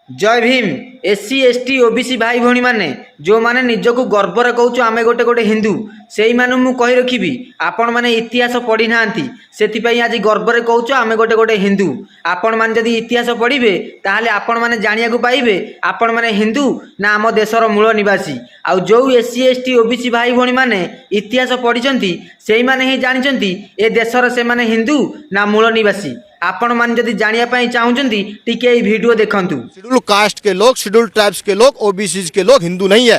जय Bhim. SC ST OBC भाई भौणी माने जो माने निजको गर्वर कहूँ आमे गोटे गोटे हिंदू से मु कही रखी आपण मैंने इतिहास पढ़ी ना से आज गर्वर कहूँ आमे गोटे गोटे हिंदू। आपण मैंने जदि इतिहास पढ़े ताहले आपण मैंने जानिया पाइबे आपण मैंने हिंदू ना आम देशर मूल निवासी। आउ जो एससी एसटी ओबीसी भाई भौणी माने इतिहास पढ़ी से मैंने ही जानते ए देशर से माने हिंदू ना मूल निवासी। आपण मान जदि जानिया पाई चाहूचंती टिके ई वीडियो देखंतु। शेड्यूल कास्ट के लोग, शेड्यूल ट्राइब्स के लोग, ओबीसी के लोग हिंदू नहीं है।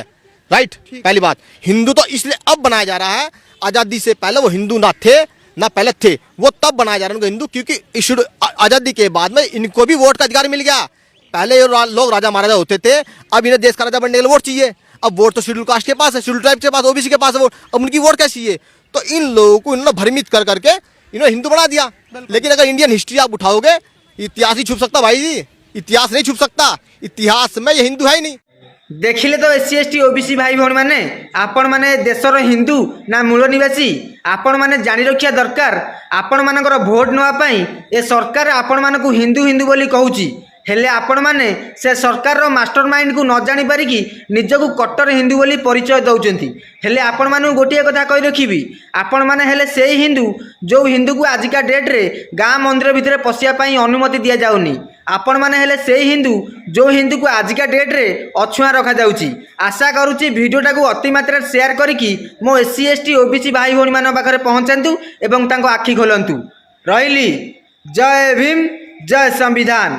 राइट, पहली बात। हिंदू तो इसलिए अब बनाया जा रहा है, आजादी से पहले वो हिंदू ना थे ना पहले थे, वो तब बनाया जा रहा है उनको हिंदू, क्योंकि आजादी के बाद में इनको भी वोट का अधिकार मिल गया। पहले लोग राजा महाराजा होते थे, अब इन्हें देश का राजा बनने के लिए वोट चाहिए। अब वोट तो शेड्यूल कास्ट के पास है, शेड्यूल ट्राइब के पास, ओबीसी के पास है वोट, अब उनकी वोट कैसी है? तो इन लोगों को इन्होंने भ्रमित कर करके इन्होंने हिंदू बना दिया। लेकिन अगर इंडियन हिस्ट्री आप उठाओगे, इतिहास ही छुप सकता भाई जी, इतिहास नहीं छुप सकता। इतिहास में ये हिंदू है ही नहीं। देखिले तो एससी एसटी ओबीसी भाई भौणी माने आपण माने देशर हिंदू ना मूल निवासी आपण माने जानि रखिया दरकार। आपण मानकर भोट नवा पई ए सरकार आपण मानकु हिंदू हिंदू बोली कहूची, हेले आपण माने से सरकार रो मास्टर माइंड को न जानि पारिकी निजको कट्टर हिंदू बोली परिचय दउचंती। हेले आपण मानु गोटिए कथा कहि रखिबी, आपण माने हेले सेही हिंदू जो हिंदू को आजिका डेट रे गाँ मंदिर भितर पशिया पई अनुमति दिया जाउनी। आपण माने हेले सेही हिंदू जो हिंदू को आजिका डेट रे अछुआ रखा जाउची। आशा करूची वीडियोटा को अति मात्रा शेयर करिकी मो एससी एसटी ओबीसी भाई भौणी मान पाखरे पहुंचंतु एवं तांको आखि खोलंतु। रहिली। जय भीम, जय संविधान।